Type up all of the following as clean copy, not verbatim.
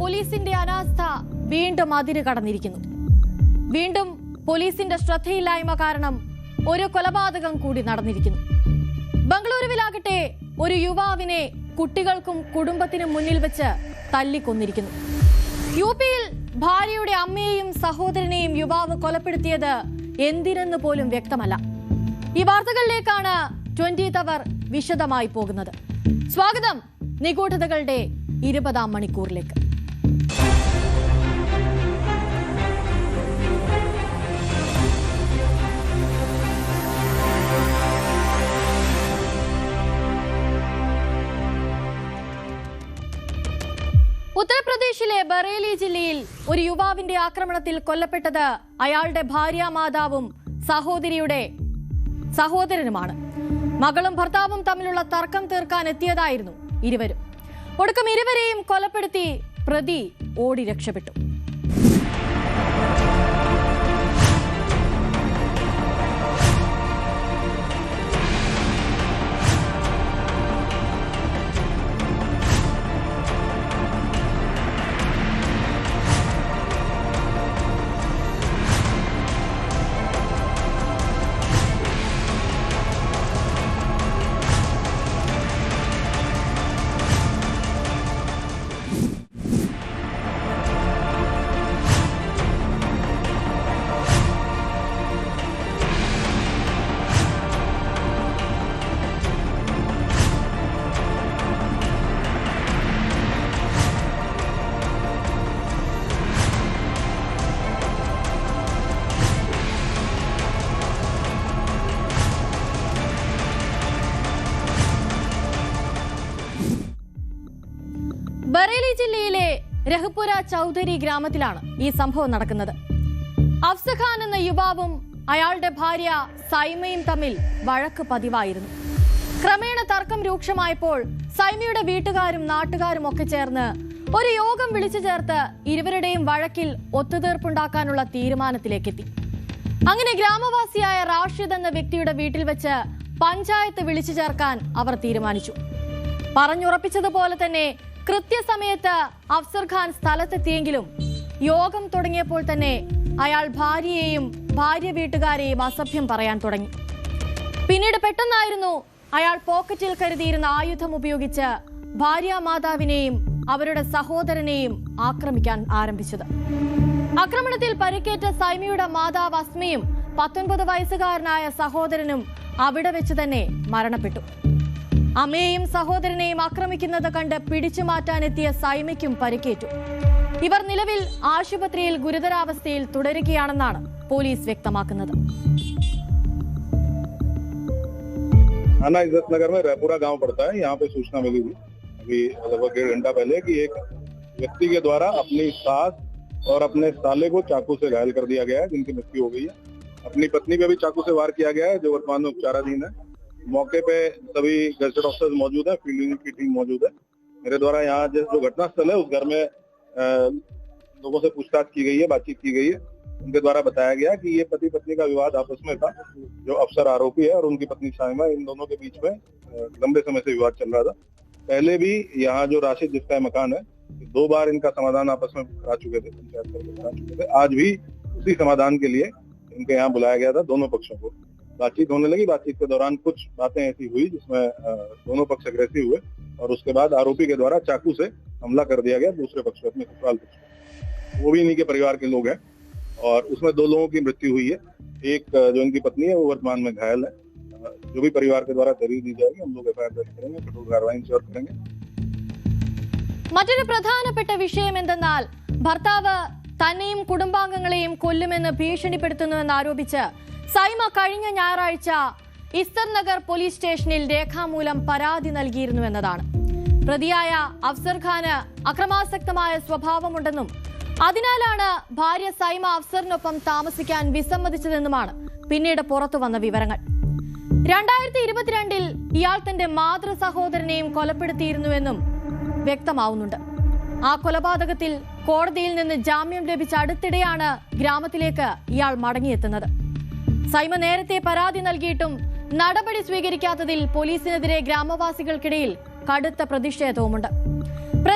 പോലീസിന്റെ അനാസ്ഥ വീണ്ടും അതിര് കടന്നിരിക്കുന്നു. വീണ്ടും പോലീസിന്റെ ശ്രദ്ധയില്ലായ്മ കാരണം ഒരു കൊലപാതകം കൂടി നടന്നിരിക്കുന്നു. ബംഗളൂരുവിലാകട്ടെ ഒരു യുവാവിനെ കുട്ടികൾക്കും കുടുംബത്തിനും മുന്നിൽ വെച്ച് തല്ലിക്കൊന്നിരിക്കുന്നു. യുപിയിൽ ഭാര്യയുടെ അമ്മയെയും സഹോദരനെയും യുവാവ് കൊലപ്പെടുത്തിയത് എന്തിനെന്ന് പോലും വ്യക്തമല്ല. ഈ വാർത്തകളിലേക്കാണ് 20th അവർ വിശദമായി പോകുന്നത്. സ്വാഗതം നിഗൂഢതകളുടെ 20ാം മണിക്കൂറിലേക്ക്. ഉത്തർപ്രദേശിലെ ബറേലി ജില്ലയിൽ ഒരു യുവാവിന്റെ ആക്രമണത്തിൽ കൊല്ലപ്പെട്ടത് അയാളുടെ ഭാര്യാമാതാവും സഹോദരനുമാണ്. മകളും ഭർത്താവും തമ്മിലുള്ള തർക്കം തീർക്കാൻ എത്തിയതായിരുന്നു ഇരുവരും. ഒടുക്കം ഇരുവരെയും കൊലപ്പെടുത്തി പ്രതി ഓടി രക്ഷപ്പെട്ടു. ബറേലി ജില്ലയിലെ രഹ്പുര ചൌധരി ഗ്രാമത്തിലാണ് ഈ സംഭവം നടക്കുന്നത്. അഫ്സർ ഖാൻ എന്ന യുവാവും അയാളുടെ ഭാര്യ സൈമയും തമ്മിൽ വഴക്ക് പതിവായിരുന്നു. ക്രമേണ തർക്കം രൂക്ഷമായപ്പോൾ സൈമയുടെ വീട്ടുകാരും നാട്ടുകാരും ഒക്കെ ചേർന്ന് ഒരു യോഗം വിളിച്ചു ചേർത്ത് ഇരുവരുടെയും വഴക്കിൽ ഒത്തുതീർപ്പുണ്ടാക്കാനുള്ള തീരുമാനത്തിലേക്കെത്തി. അങ്ങനെ ഗ്രാമവാസിയായ റാഷിദ് എന്ന വ്യക്തിയുടെ വീട്ടിൽ വെച്ച് പഞ്ചായത്ത് വിളിച്ചു ചേർക്കാൻ അവർ തീരുമാനിച്ചു. പറഞ്ഞുറപ്പിച്ചതുപോലെ തന്നെ കൃത്യസമയത്ത് അഫ്സർ ഖാൻ സ്ഥലത്തെത്തിയെങ്കിലും യോഗം തുടങ്ങിയപ്പോൾ തന്നെ അയാൾ ഭാര്യയെയും ഭാര്യ വീട്ടുകാരെയും അസഭ്യം പറയാൻ തുടങ്ങി. പിന്നീട് പെട്ടെന്നായിരുന്നു അയാൾ പോക്കറ്റിൽ കരുതിയിരുന്ന ആയുധം ഉപയോഗിച്ച് ഭാര്യാമാതാവിനെയും അവരുടെ സഹോദരനെയും ആക്രമിക്കാൻ ആരംഭിച്ചത്. ആക്രമണത്തിൽ പരിക്കേറ്റ സൈമയുടെ മാതാവ് അസ്മയും 19 വയസ്സുകാരനായ സഹോദരനും അവിടെ വെച്ച് തന്നെ മരണപ്പെട്ടു. അമ്മയെയും സഹോദരനെയും ആക്രമിക്കുന്നത് കണ്ട് പിടിച്ചു മാറ്റാനെത്തിയ സൈമയ്ക്കും പരിക്കേറ്റു. ഇവർ നിലവിൽ ആശുപത്രിയിൽ ഗുരുതരാവസ്ഥയിൽ തുടരുകയാണെന്നാണ് പോലീസ് വ്യക്തമാക്കുന്നത്. थाना इज्जतनगर में रहपुरा गांव पड़ता है। यहाँ पे सूचना मिली थी अभी लगभग 1.5 घंटा पहले कि एक व्यक्ति के द्वारा अपनी सास और अपने साले को चाकू से घायल कर दिया गया है, जिनकी मृत्यु हो गई है। अपनी पत्नी पे भी चाकू से वार किया गया है, जो वर्तमान में उपचाराधीन है। मौके पे सभी गैजेटेड ऑफिसर्स मौजूद है, फील्ड यूनिट की टीम मौजूद है। मेरे द्वारा यहाँ जो घटना स्थल है उस घर में लोगों से पूछताछ की गई है, बातचीत की गई है। उनके द्वारा बताया गया कि ये पति पत्नी का विवाद आपस में था। जो अफसर आरोपी है और उनकी पत्नी साइमा, इन दोनों के बीच में लंबे समय से विवाद चल रहा था। पहले भी यहाँ जो राशिद जिसका मकान है 2 बार इनका समाधान आपस में करा चुके थे, पंचायत करके करा चुके थे। आज भी उसी समाधान के लिए इनके यहाँ बुलाया गया था दोनों पक्षों को। बातचीत होने लगी। बातचीत के दौरान कुछ बातें ऐसी हुई जिसमें दोनों पक्ष अग्रेसिव हुए और उसके बाद आरोपी के द्वारा चाकू से हमला कर दिया गया दूसरे पक्ष पर, अपने ससुराल पक्ष पर। वो भी इन्हीं के परिवार के लोग हैं और उसमें 2 लोगों की मृत्यु हुई है। एक जो इनकी पत्नी है वो वर्तमान में घायल है। जो भी परिवार के द्वारा दलील दी जाएगी हम लोग एफआईआर दर्ज करेंगे, कठोर कार्रवाई इंश्योर करेंगे। മറ്റൊരു പ്രധാനപ്പെട്ട വിഷയം എന്തെന്നാൽ ഭർത്താവ് തന്നെയും കുടുംബാംഗങ്ങളെയും കൊല്ലുമെന്ന് ഭീഷണിപ്പെടുത്തുന്നുവെന്ന് ആരോപിച്ച് സൈമ കഴിഞ്ഞ ഞായറാഴ്ച ഇസ്തർ നഗർ പോലീസ് സ്റ്റേഷനിൽ രേഖാമൂലം പരാതി നൽകിയിരുന്നുവെന്നതാണ്. പ്രതിയായ അഫ്സർ ഖാന് അക്രമാസക്തമായ സ്വഭാവമുണ്ടെന്നും അതിനാലാണ് ഭാര്യ സൈമ അഫ്സറിനൊപ്പം താമസിക്കാൻ വിസമ്മതിച്ചതെന്നുമാണ് പിന്നീട് പുറത്തുവന്ന വിവരങ്ങൾ. 2022 ഇയാൾ തന്റെ മാതൃ സഹോദരനെയും കൊലപ്പെടുത്തിയിരുന്നുവെന്നും വ്യക്തമാവുന്നുണ്ട്. ആ കൊലപാതകത്തിൽ കോടതിയിൽ നിന്ന് ജാമ്യം ലഭിച്ച അടുത്തിടെയാണ് ഗ്രാമത്തിലേക്ക് ഇയാൾ മടങ്ങിയെത്തുന്നത്. സൈമ നേരത്തെ പരാതി നൽകിയിട്ടും നടപടി സ്വീകരിക്കാത്തതിൽ പോലീസിനെതിരെ ഗ്രാമവാസികൾക്കിടയിൽ കടുത്ത പ്രതിഷേധവുമുണ്ട്.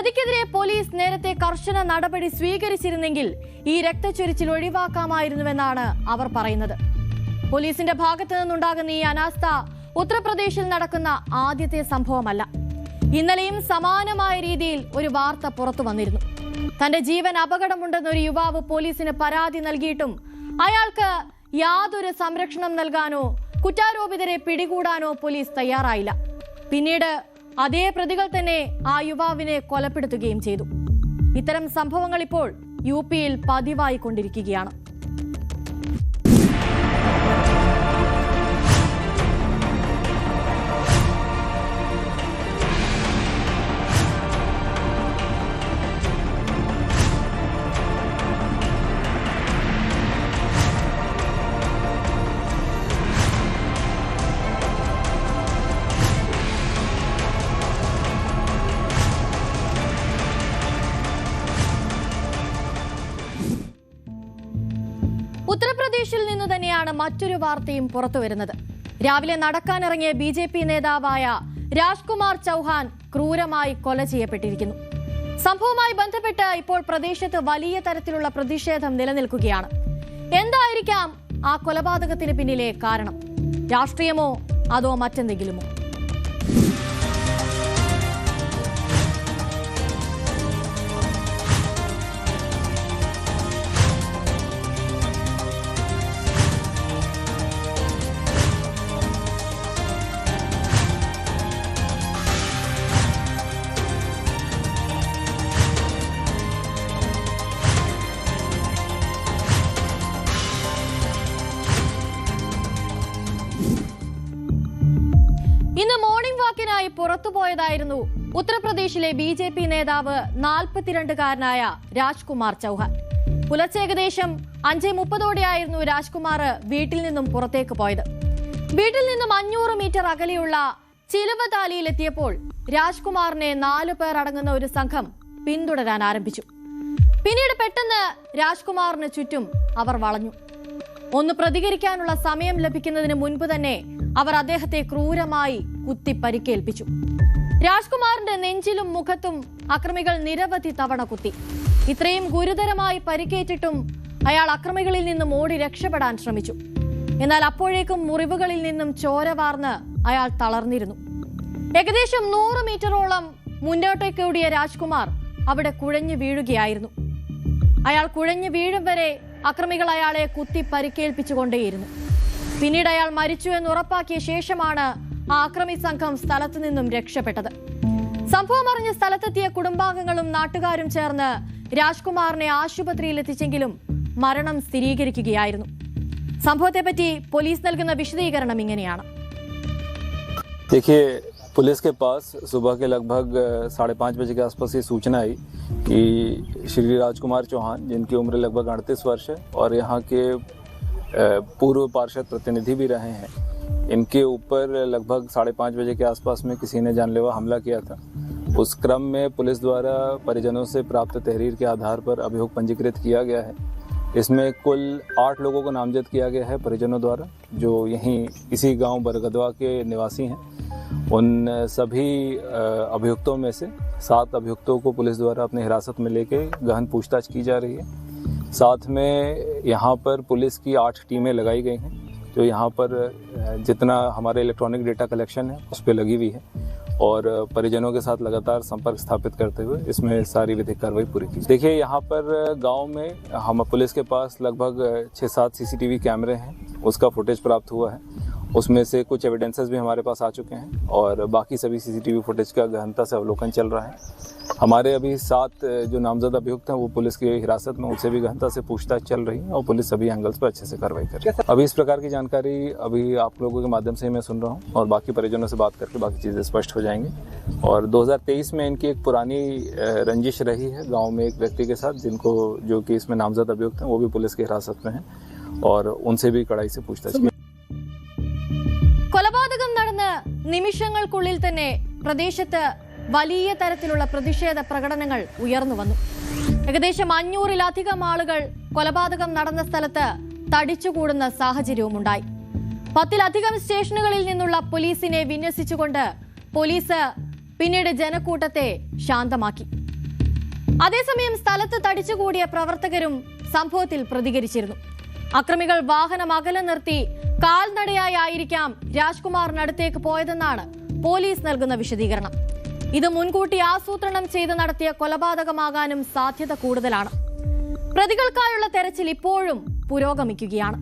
പ്രതിക്കെതിരെ പോലീസ് നേരത്തെ കർശന നടപടി സ്വീകരിച്ചിരുന്നെങ്കിൽ ഈ രക്തച്ചൊരിച്ചിൽ ഒഴിവാക്കാമായിരുന്നുവെന്നാണ് അവർ പറയുന്നത്. പോലീസിന്റെ ഭാഗത്തു നിന്നുണ്ടാകുന്ന ഈ അനാസ്ഥ ഉത്തർപ്രദേശിൽ നടക്കുന്ന ആദ്യത്തെ സംഭവമല്ല. ഇന്നലെയും സമാനമായ രീതിയിൽ ഒരു വാർത്ത പുറത്തു വന്നിരുന്നു. തന്റെ ജീവൻ അപകടമുണ്ടെന്നൊരു യുവാവ് പോലീസിന് പരാതി നൽകിയിട്ടും അയാൾക്ക് യാതൊരു സംരക്ഷണം നൽകാനോ കുറ്റാരോപിതരെ പിടികൂടാനോ പോലീസ് തയ്യാറായില്ല. പിന്നീട് അതേ പ്രതികൾ തന്നെ ആ യുവാവിനെ കൊലപ്പെടുത്തുകയും ചെയ്തു. ഇത്തരം സംഭവങ്ങൾ ഇപ്പോൾ യുപിയിൽ പതിവായിക്കൊണ്ടിരിക്കുകയാണ്. ഉത്തർപ്രദേശിൽ നിന്ന് തന്നെയാണ് മറ്റൊരു വാർത്തയും പുറത്തുവരുന്നത്. രാവിലെ നടക്കാനിറങ്ങിയ BJP നേതാവായ രാജ്കുമാർ ചൗഹാൻ ക്രൂരമായി കൊല ചെയ്യപ്പെട്ടിരിക്കുന്നു. സംഭവവുമായി ബന്ധപ്പെട്ട് ഇപ്പോൾ പ്രദേശത്ത് വലിയ തരത്തിലുള്ള പ്രതിഷേധം നിലനിൽക്കുകയാണ്. എന്തായിരിക്കാം ആ കൊലപാതകത്തിന് പിന്നിലെ കാരണം? രാഷ്ട്രീയമോ അതോ മറ്റെന്തെങ്കിലുമോ? ഇന്ന് മോർണിംഗ് വാക്കിനായി പുറത്തുപോയതായിരുന്നു ഉത്തർപ്രദേശിലെ BJP നേതാവ് 42-കാരനായ രാജ്കുമാർ ചൗഹാൻ. പുലർച്ചെ ഏകദേശം 5:30ഓടെയായിരുന്നു രാജ്കുമാർ വീട്ടിൽ നിന്നും പുറത്തേക്ക് പോയത്. വീട്ടിൽ നിന്നും 500 മീറ്റർ അകലെയുള്ള ചിലുവതാലിയിലെത്തിയപ്പോൾ രാജ്കുമാറിനെ 4 പേർ അടങ്ങുന്ന ഒരു സംഘം പിന്തുടരാൻ ആരംഭിച്ചു. പിന്നീട് പെട്ടെന്ന് രാജ്കുമാറിന് ചുറ്റും അവർ വളഞ്ഞു. ഒന്ന് പ്രതികരിക്കാനുള്ള സമയം ലഭിക്കുന്നതിന് മുൻപ് തന്നെ അവർ അദ്ദേഹത്തെ ക്രൂരമായി കുത്തി പരിക്കേൽപ്പിച്ചു. രാജ്കുമാറിന്റെ നെഞ്ചിലും മുഖത്തും അക്രമികൾ നിരവധി തവണ കുത്തി. ഇത്രയും ഗുരുതരമായി പരിക്കേറ്റിട്ടും അയാൾ അക്രമികളിൽ നിന്നും ഓടി രക്ഷപ്പെടാൻ ശ്രമിച്ചു. എന്നാൽ അപ്പോഴേക്കും മുറിവുകളിൽ നിന്നും ചോര വാർന്ന് അയാൾ തളർന്നിരുന്നു. ഏകദേശം 100 മീറ്ററോളം മുന്നോട്ടേക്ക് ഓടിയ രാജ്കുമാർ അവിടെ കുഴഞ്ഞു വീഴുകയായിരുന്നു. അയാൾ കുഴഞ്ഞു വീഴും വരെ അക്രമികൾ അയാളെ കുത്തി പരിക്കേൽപ്പിച്ചുകൊണ്ടേയിരുന്നു. പിന്നീട് അയാൾ മരിച്ചു എന്ന് ഉറപ്പാക്കിയ ശേഷമാണ് ആ അക്രമി സംഘം സ്ഥലത്തു നിന്നും രക്ഷപ്പെട്ടത്. സംഭവം അറിഞ്ഞ് സ്ഥലത്തെത്തിയ കുടുംബാംഗങ്ങളും നാട്ടുകാരും ചേർന്ന് രാജ്കുമാറിനെ ആശുപത്രിയിൽ എത്തിച്ചെങ്കിലും മരണം സ്ഥിരീകരിക്കുകയായിരുന്നു. സംഭവത്തെപ്പറ്റി പോലീസ് നൽകുന്ന വിശദീകരണം ഇങ്ങനെയാണ്. देखिए, पुलिस के पास सुबह के लगभग 5:30 बजे के आसपास ये सूचना आई कि श्री राजकुमार चौहान, जिनकी उम्र लगभग 38 वर्ष है और यहाँ के पूर्व पार्षद प्रतिनिधि भी रहे हैं, इनके ऊपर लगभग 5:30 बजे के आसपास में किसी ने जानलेवा हमला किया था। उस क्रम में पुलिस द्वारा परिजनों से प्राप्त तहरीर के आधार पर अभियोग पंजीकृत किया गया है। इसमें कुल 8 लोगों को नामजद किया गया है परिजनों द्वारा, जो यहीं इसी गांव बरगदवा के निवासी हैं। उन सभी अभियुक्तों में से 7 अभियुक्तों को पुलिस द्वारा अपने हिरासत में लेके गहन पूछताछ की जा रही है। साथ में यहाँ पर पुलिस की 8 टीमें लगाई गई हैं, जो यहाँ पर जितना हमारे इलेक्ट्रॉनिक डेटा कलेक्शन है उस पर लगी हुई है और परिजनों के साथ लगातार संपर्क स्थापित करते हुए इसमें सारी विधिक कार्रवाई पूरी की। देखिए, यहाँ पर गांव में हम पुलिस के पास लगभग 6-7 CCTV कैमरे हैं, उसका फुटेज प्राप्त हुआ है। उसमें से कुछ एविडेंसेस भी हमारे पास आ चुके हैं और बाकी सभी CCTV फुटेज का गहनता से अवलोकन चल रहा है। हमारे अभी 7 जो नामजद अभियुक्त हैं वो पुलिस की हिरासत में, उनसे भी गहनता से पूछताछ चल रही है और पुलिस सभी एंगल्स पर अच्छे से कार्रवाई कर रही है। अभी इस प्रकार की जानकारी अभी आप लोगों के माध्यम से ही मैं सुन रहा हूँ और बाकी परिजनों से बात करके बाकी चीज़ें स्पष्ट हो जाएंगी। और 2023 में इनकी एक पुरानी रंजिश रही है गाँव में एक व्यक्ति के साथ, जिनको जो कि इसमें नामजद अभियुक्त हैं वो भी पुलिस की हिरासत में हैं और उनसे भी कड़ाई से पूछताछ की। കൊലപാതകം നടന്ന് നിമിഷങ്ങൾക്കുള്ളിൽ തന്നെ പ്രദേശത്ത് വലിയ തരത്തിലുള്ള പ്രതിഷേധ പ്രകടനങ്ങൾ ഉയർന്നു വന്നു. ഏകദേശം 500-ലധികം ആളുകൾ കൊലപാതകം നടന്ന സ്ഥലത്ത് തടിച്ചുകൂടുന്ന സാഹചര്യവുമുണ്ടായി. 10-ലധികം സ്റ്റേഷനുകളിൽ നിന്നുള്ള പോലീസിനെ വിന്യസിച്ചുകൊണ്ട് പോലീസ് പിന്നീട് ജനക്കൂട്ടത്തെ ശാന്തമാക്കി. അതേസമയം സ്ഥലത്ത് തടിച്ചുകൂടിയ പ്രവർത്തകരും സംഭവത്തിൽ പ്രതികരിച്ചിരുന്നു. അക്രമികൾ വാഹനം അകലെ നിർത്തി കാൽനടയായിരിക്കാം രാജ്കുമാറിനടുത്തേക്ക് പോയതെന്നാണ് പോലീസ് നൽകുന്ന വിശദീകരണം. ഇത് മുൻകൂട്ടി ആസൂത്രണം ചെയ്ത് നടത്തിയ കൊലപാതകമാകാനും സാധ്യത കൂടുതലാണ്. പ്രതികൾക്കായുള്ള തെരച്ചിൽ ഇപ്പോഴും പുരോഗമിക്കുകയാണ്.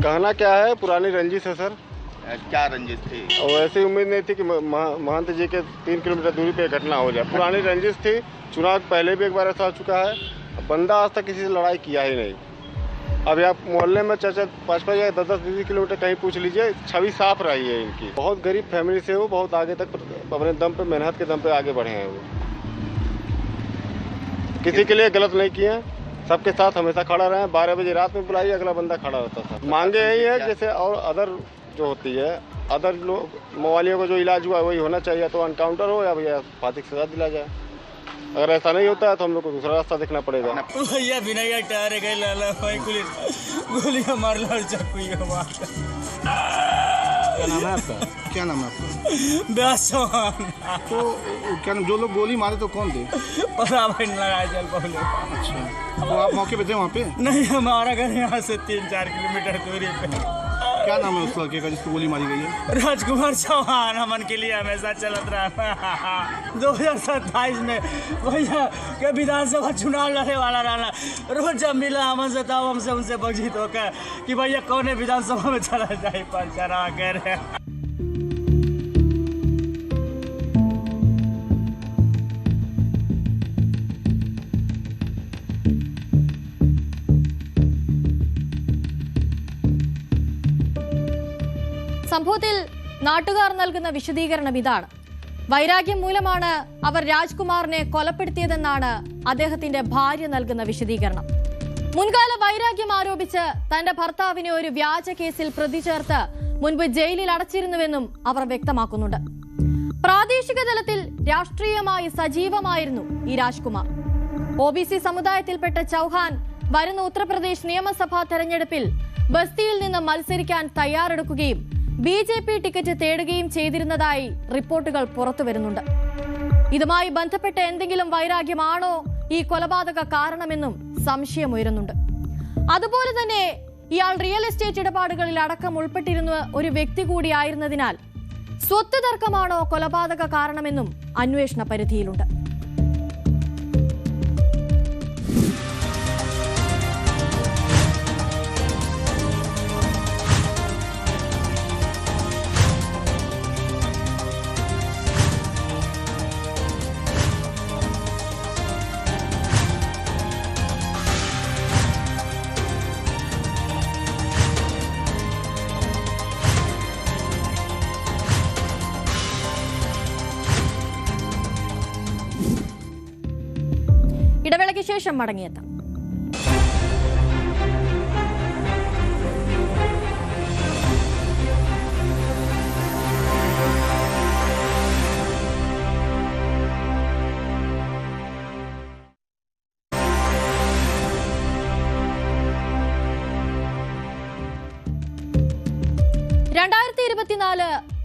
कहना क्या है, पुरानी रंजिश है सर। क्या रंजिश थी? और ऐसी उम्मीद नहीं थी कि महंत जी के 3 किलोमीटर दूरी पे घटना हो जाए। पुरानी रंजिश थी, चुनाव पहले भी एक बार ऐसा हो चुका है। बंदा आज तक किसी से लड़ाई किया ही नहीं। अभी आप मोहल्ले में चाचा 5-5 या 10-20 किलोमीटर कहीं पूछ लीजिए, छवि साफ रही है इनकी। बहुत गरीब फैमिली से वो बहुत आगे तक अपने दम पे, मेहनत के दम पे आगे बढ़े हैं। वो किसी के लिए गलत नहीं किए, सबके साथ हमेशा खड़ा रहे। 12 बजे रात में बुलाइए, अगला बंदा खड़ा रहता था। मांगे यही है जैसे और अदर जो होती है, अदर लोग मवालियों को जो इलाज हुआ वही होना चाहिए, तो एनकाउंटर हो या भैया फांसी की सजा दिला जाए। अगर ऐसा नहीं होता है तो हम लोग को दूसरा रास्ता देखना पड़ेगा। भैया बिना टायर गए लाला भाई गोलियां मार ला चाकू मार। क्या नाम है आपका? क्या नाम है आपका? व्यास चौहान। तो क्या नाम, जो लोग गोली मारे तो कौन थे? पता भाई लड़ाई चल पहले। अच्छा, तो आप मौके पे थे वहाँ पे? नहीं, हमारा घर यहाँ से 3-4 किलोमीटर दूरी पे। क्या नाम है उस लड़के का जिसको गोली मारी गई है? राजकुमार चौहान। हमन के लिए हमेशा चलत रहा। 2027 में भैया के विधानसभा चुनाव लड़े वाला रहना। रोज जब मिला हमन से तब हमसे उनसे बजित होकर कि भैया कौन विधानसभा में चला जाए पंचरा कर। സംഭവത്തിൽ നാട്ടുകാർ നൽകുന്ന വിശദീകരണം ഇതാണ്. വൈരാഗ്യം മൂലമാണ് അവർ രാജ്കുമാറിനെ കൊലപ്പെടുത്തിയതെന്നാണ് അദ്ദേഹത്തിന്റെ ഭാര്യ നൽകുന്ന വിശദീകരണം. മുൻകാല വൈരാഗ്യം ആരോപിച്ച് തന്റെ ഭർത്താവിനെ ഒരു വ്യാജ കേസിൽ പ്രതി ചേർത്ത് മുൻപ് ജയിലിൽ അടച്ചിരുന്നുവെന്നും അവർ വ്യക്തമാക്കുന്നുണ്ട്. പ്രാദേശിക തലത്തിൽ രാഷ്ട്രീയമായി സജീവമായിരുന്നു ഈ രാജ്കുമാർ. OBC സമുദായത്തിൽപ്പെട്ട ചൗഹാൻ വരുന്ന ഉത്തർപ്രദേശ് നിയമസഭാ തെരഞ്ഞെടുപ്പിൽ ബസ്തിയിൽ നിന്ന് മത്സരിക്കാൻ തയ്യാറെടുക്കുകയും BJP ടിക്കറ്റ് തേടുകയും ചെയ്തിരുന്നതായി റിപ്പോർട്ടുകൾ പുറത്തുവരുന്നുണ്ട്. ഇതുമായി ബന്ധപ്പെട്ട എന്തെങ്കിലും വൈരാഗ്യമാണോ ഈ കൊലപാതക കാരണമെന്നും സംശയമുയരുന്നുണ്ട്. അതുപോലെ തന്നെ ഇയാൾ റിയൽ എസ്റ്റേറ്റ് ഇടപാടുകളിൽ അടക്കം ഉൾപ്പെട്ടിരുന്ന ഒരു വ്യക്തി കൂടിയായിരുന്നതിനാൽ സ്വത്ത് തർക്കമാണോ കൊലപാതക കാരണമെന്നും അന്വേഷണ പരിധിയിലുണ്ട്. ഇടവേളയ്ക്ക് ശേഷം മടങ്ങിയെത്താം.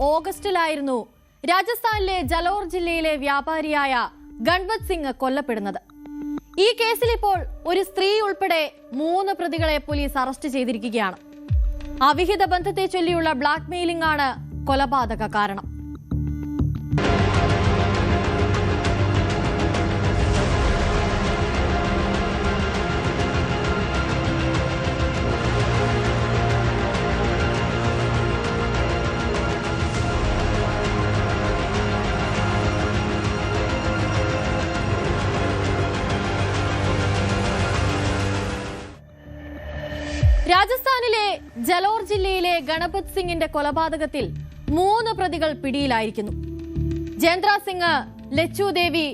ഓഗസ്റ്റിലായിരുന്നു രാജസ്ഥാനിലെ ജലോർ ജില്ലയിലെ വ്യാപാരിയായ ഗൺവത് സിംഗ് കൊല്ലപ്പെടുന്നത്. ഈ കേസിൽ ഇപ്പോൾ ഒരു സ്ത്രീ ഉൾപ്പെടെ 3 പ്രതികളെ പോലീസ് അറസ്റ്റ് ചെയ്തിരിക്കുകയാണ്. അവിഹിത ബന്ധത്തെ ചൊല്ലിയുള്ള ബ്ലാക്ക് മെയിലിംഗ് ആണ് കൊലപാതക കാരണം. രാജസ്ഥാനിലെ ജലോർ ജില്ലയിലെ ഗണപത് സിംഗിന്റെ കൊലപാതകത്തിൽ 3 പ്രതികൾ പിടിയിലായിരിക്കുന്നു. ജേന്ദ്ര സിംഗ്, ലച്ചു ദേവി,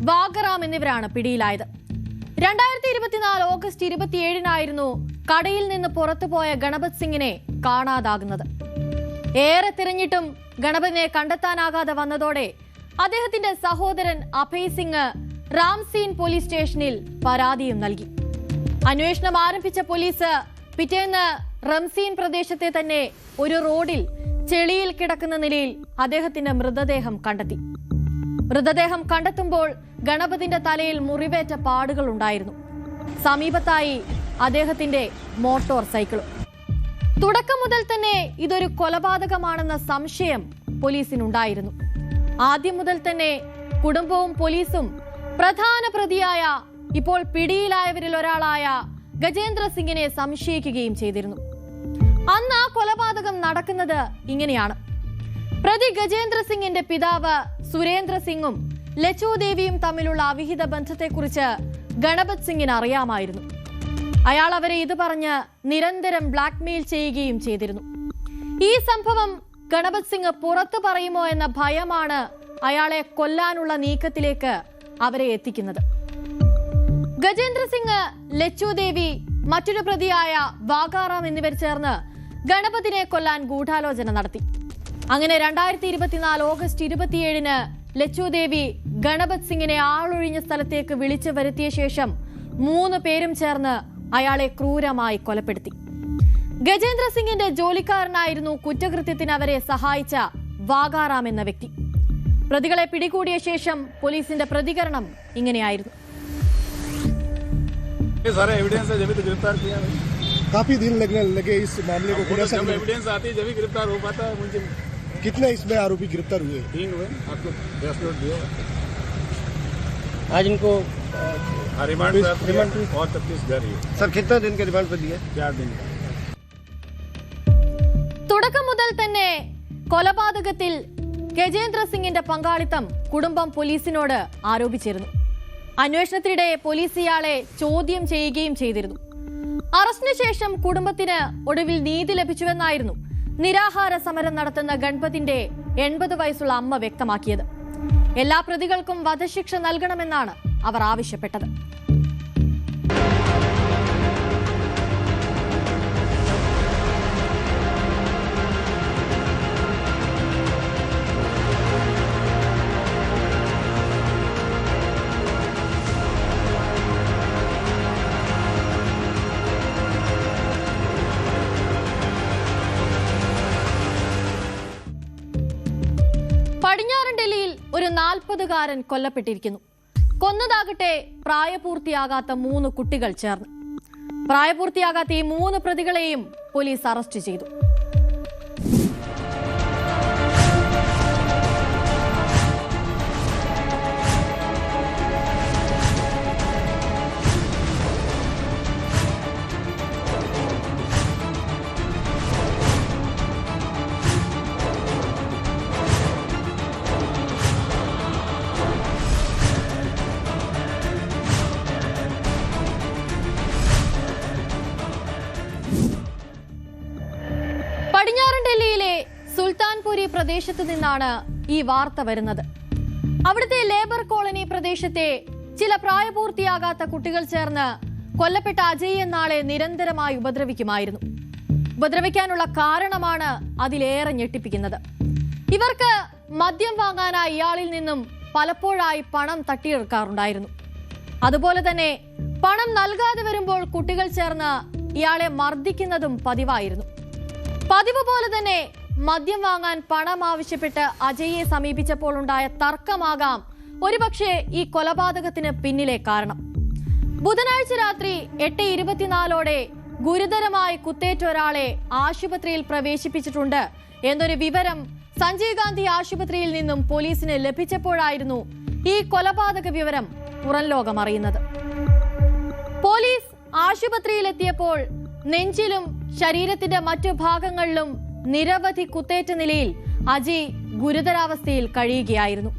വാഗറാം എന്നിവരാണ് പിടിയിലായത്. 2024 ഓഗസ്റ്റ് 27-നായിരുന്നു കടയിൽ നിന്ന് പുറത്തുപോയ ഗണപത് സിംഗിനെ കാണാതാകുന്നത്. ഏറെ തിരഞ്ഞിട്ടും ഗണപതിനെ കണ്ടെത്താനാകാതെ വന്നതോടെ അദ്ദേഹത്തിന്റെ സഹോദരൻ അഭയ് സിംഗ് റാംസീൻ പോലീസ് സ്റ്റേഷനിൽ പരാതിയും നൽകി. അന്വേഷണം ആരംഭിച്ച പോലീസ് പിറ്റേന്ന് റംസീൻ പ്രദേശത്തെ തന്നെ ഒരു റോഡിൽ ചെളിയിൽ കിടക്കുന്ന നിലയിൽ അദ്ദേഹത്തിന്റെ മൃതദേഹം കണ്ടെത്തി. മൃതദേഹം കണ്ടെത്തുമ്പോൾ ഗണപതിന്റെ തലയിൽ മുറിവേറ്റ പാടുകൾ ഉണ്ടായിരുന്നു. സമീപത്തായി അദ്ദേഹത്തിന്റെ മോട്ടോർ സൈക്കിളും. തുടക്കം മുതൽ തന്നെ ഇതൊരു കൊലപാതകമാണെന്ന സംശയം പോലീസിനുണ്ടായിരുന്നു. ആദ്യം മുതൽ തന്നെ കുടുംബവും പോലീസും പ്രധാന പ്രതിയായ ഇപ്പോൾ പിടിയിലായവരിൽ ഒരാളായ ഗജേന്ദ്ര സിംഗിനെ സംശയിക്കുകയും ചെയ്തിരുന്നു. അന്ന് ആ കൊലപാതകം നടക്കുന്നത് ഇങ്ങനെയാണ്. പ്രതി ഗജേന്ദ്ര സിംഗിന്റെ പിതാവ് സുരേന്ദ്ര സിംഗും ലച്ചു ദേവിയും തമ്മിലുള്ള അവിഹിത ബന്ധത്തെക്കുറിച്ച് ഗണപത് സിംഗിന് അറിയാമായിരുന്നു. അയാൾ അവരെ ഇത് പറഞ്ഞ് നിരന്തരം ബ്ലാക്ക്മെയിൽ ചെയ്യുകയും ചെയ്തിരുന്നു. ഈ സംഭവം ഗണപത് സിംഗ് പുറത്തു പറയുമോ എന്ന ഭയമാണ് അയാളെ കൊല്ലാനുള്ള നീക്കത്തിലേക്ക് അവരെ എത്തിക്കുന്നത്. ഗജേന്ദ്ര സിംഗ്, ലച്ചു ദേവി, മറ്റൊരു പ്രതിയായ വാഗാറാം എന്നിവർ ചേർന്ന് ഗണപതിനെ കൊല്ലാൻ ഗൂഢാലോചന നടത്തി. അങ്ങനെ 2024 ഓഗസ്റ്റ് 27-ന് ലച്ചു ദേവി ഗണപത് സിംഗിനെ ആളൊഴിഞ്ഞ സ്ഥലത്തേക്ക് വിളിച്ചു വരുത്തിയ ശേഷം 3 പേരും ചേർന്ന് അയാളെ ക്രൂരമായി കൊലപ്പെടുത്തി. ഗജേന്ദ്ര സിംഗിന്റെ ജോലിക്കാരനായിരുന്നു കുറ്റകൃത്യത്തിന് അവരെ സഹായിച്ച വാഗാറാം എന്ന വ്യക്തി. പ്രതികളെ പിടികൂടിയ ശേഷം പോലീസിന്റെ പ്രതികരണം ഇങ്ങനെയായിരുന്നു. सारे एविडेंस है जब तो गिरफ्तार किया है। काफी दिन लगने लगे इस मामले को खुलासा जब करने। एविडेंस आती है जब ही गिरफ्तार हो पाता है। मुझे कितने इसमें आरोपी गिरफ्तार हुए? 3 हुए, आपको 10 नोट दिए। आज इनको रिमांड और 33 घर ही। सर कितने दिन के रिमांड पे दिए? 4 दिन। തുടക്കം മുതൽ തന്നെ കൊലപാതകത്തിൽ ഗജേന്ദ്ര സിംഗിന്റെ പങ്കാളിത്തം കുടുംബം പോലീസിനോട് ആരോപിച്ചിരുന്നു. അന്വേഷണത്തിനിടെ പോലീസ് ഇയാളെ ചോദ്യം ചെയ്യുകയും ചെയ്തിരുന്നു. അറസ്റ്റിന് ശേഷം കുടുംബത്തിന് ഒടുവിൽ നീതി ലഭിച്ചുവെന്നായിരുന്നു നിരാഹാര സമരം നടത്തുന്ന ഗണപതിന്റെ 80 വയസ്സുള്ള അമ്മ വ്യക്തമാക്കിയത്. എല്ലാ പ്രതികൾക്കും വധശിക്ഷ നൽകണമെന്നാണ് അവർ ആവശ്യപ്പെട്ടത്. പടിഞ്ഞാറൻ ഡൽഹിയിൽ ഒരു 40-കാരൻ കൊല്ലപ്പെട്ടിരിക്കുന്നു. കൊന്നതാകട്ടെ പ്രായപൂർത്തിയാകാത്ത 3 കുട്ടികൾ ചേർന്ന്. പ്രായപൂർത്തിയാകാത്ത ഈ 3 പ്രതികളെയും പോലീസ് അറസ്റ്റ് ചെയ്തു. പടിഞ്ഞാറൻ ഡൽഹിയിലെ സുൽത്താൻപുരി പ്രദേശത്ത് നിന്നാണ് ഈ വാർത്ത വരുന്നത്. അവിടുത്തെ ലേബർ കോളനി പ്രദേശത്തെ ചില പ്രായപൂർത്തിയാകാത്ത കുട്ടികൾ ചേർന്ന് കൊല്ലപ്പെട്ട അജയ് എന്നാളെ നിരന്തരമായി ഉപദ്രവിക്കുമായിരുന്നു. ഉപദ്രവിക്കാനുള്ള കാരണമാണ് അതിലേറെ ഞെട്ടിപ്പിക്കുന്നത്. ഇവർക്ക് മദ്യം വാങ്ങാനായി ഇയാളിൽ നിന്നും പലപ്പോഴായി പണം തട്ടിയെടുക്കാറുണ്ടായിരുന്നു. അതുപോലെ തന്നെ പണം നൽകാതെ വരുമ്പോൾ കുട്ടികൾ ചേർന്ന് ഇയാളെ മർദ്ദിക്കുന്നതും പതിവായിരുന്നു. പതിവ് പോലെ തന്നെ മദ്യം വാങ്ങാൻ പണം ആവശ്യപ്പെട്ട് അജയെ സമീപിച്ചപ്പോൾ ഉണ്ടായ തർക്കമാകാം ഒരുപക്ഷെ ഈ കൊലപാതകത്തിന് പിന്നിലെ കാരണം. ബുധനാഴ്ച രാത്രി 8:24 ഗുരുതരമായി കുത്തേറ്റ ഒരാളെ ആശുപത്രിയിൽ പ്രവേശിപ്പിച്ചിട്ടുണ്ട് എന്നൊരു വിവരം സഞ്ജയ് ഗാന്ധി ആശുപത്രിയിൽ നിന്നും പോലീസിന് ലഭിച്ചപ്പോഴായിരുന്നു ഈ കൊലപാതക വിവരം പുറം ലോകം അറിയുന്നത്. പോലീസ് ആശുപത്രിയിലെത്തിയപ്പോൾ നെഞ്ചിലും ശരീരത്തിന്റെ മറ്റു ഭാഗങ്ങളിലും നിരവധി കുത്തേറ്റ നിലയിൽ അജയ് ഗുരുതരാവസ്ഥയിൽ കഴിയുകയായിരുന്നു.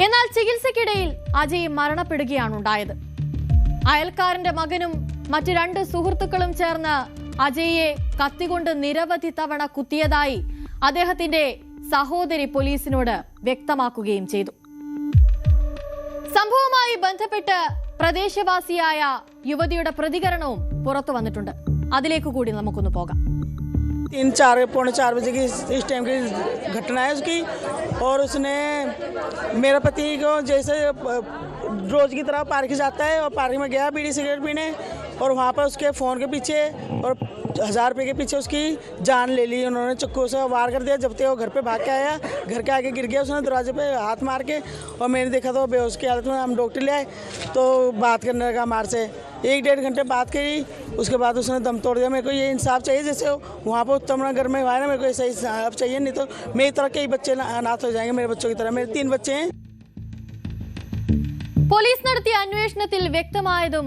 എന്നാൽ ചികിത്സയ്ക്കിടയിൽ അജയ് മരണപ്പെടുകയാണുണ്ടായത്. അയൽക്കാരന്റെ മകനും മറ്റു 2 സുഹൃത്തുക്കളും ചേർന്ന് അജയെ കത്തികൊണ്ട് നിരവധി തവണ കുത്തിയതായി അദ്ദേഹത്തിന്റെ സഹോദരി പോലീസിനോട് വ്യക്തമാക്കുകയും ചെയ്തു. സംഭവവുമായി ബന്ധപ്പെട്ട് പ്രദേശവാസിയായ യുവതിയുടെ പ്രതികരണവും പുറത്തു വന്നിട്ടുണ്ട്. അതിലേക്ക് കൂടി നമുക്കൊന്ന് പോകാം. 3-4 बजे की इस टाइम की घटना है उसकी। और उसने मेरा पति को जैसे रोज की तरह पार्क जाता है और पार्क में गया बीड़ी सिगरेट पीने, और वहाँ पर उसके फ़ोन के पीछे और 1000 रुपये के पीछे उसकी जान ले ली उन्होंने, चक्कू से वार कर दिया। जब तक वो घर पे भाग के आया, घर के आगे गिर गया, उसने दरवाजे पे हाथ मार के, और मैंने देखा तो बेहोश की हालत में। हम डॉक्टर ले आए तो बात करने लगा मार से, 1-1.5 घंटे बात करी, उसके बाद उसने दम तोड़ दिया। मेरे को ये इंसाफ चाहिए, जैसे वहाँ पर उत्तम नगर में हुआ है ना, मेरे को ऐसा इंसाफ चाहिए, नहीं तो मेरी तरह कई बच्चे अनाथ हो जाएंगे, मेरे बच्चों की तरह। मेरे 3 बच्चे हैं। പോലീസ് നടത്തിയ അന്വേഷണത്തിൽ വ്യക്തമായതും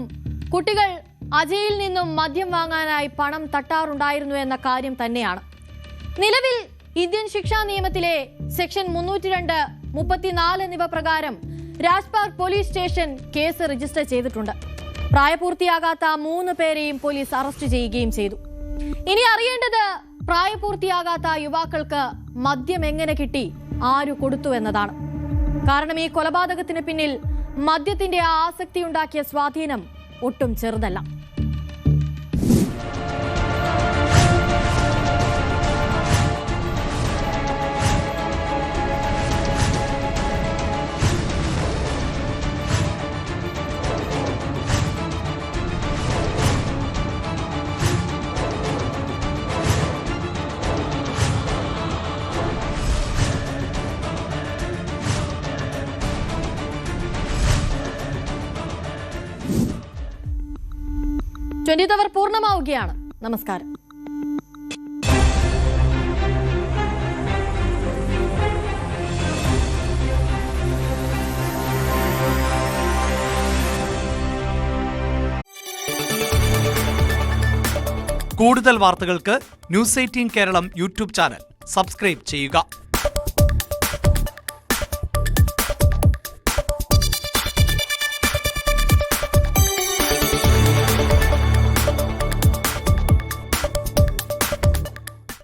കുട്ടികൾ അജയിൽ നിന്നും മദ്യം വാങ്ങാനായി പണം തട്ടാറുണ്ടായിരുന്നു എന്ന കാര്യം തന്നെയാണ്. നിലവിൽ ഇന്ത്യൻ ശിക്ഷാ നിയമത്തിലെ സെക്ഷൻ 302, 34 എന്നിവ പ്രകാരം രാജ്പാർക്ക് പോലീസ് സ്റ്റേഷൻ കേസ് രജിസ്റ്റർ ചെയ്തിട്ടുണ്ട്. പ്രായപൂർത്തിയാകാത്ത 3 പേരെയും പോലീസ് അറസ്റ്റ് ചെയ്യുകയും ചെയ്തു. ഇനി അറിയേണ്ടത് പ്രായപൂർത്തിയാകാത്ത യുവാക്കൾക്ക് മദ്യം എങ്ങനെ കിട്ടി, ആരു കൊടുത്തു എന്നതാണ്. കാരണം ഈ കൊലപാതകത്തിന് പിന്നിൽ മദ്യത്തിന്റെ ആസക്തി ഉണ്ടാക്കിയ സ്വാധീനം ഒട്ടും ചെറുതല്ല. ട്വന്റി അവർ പൂർണ്ണമാവുകയാണ്. നമസ്കാരം. കൂടുതൽ വാർത്തകൾക്ക് news 18 Keralam YouTube channel subscribe ചെയ്യുക.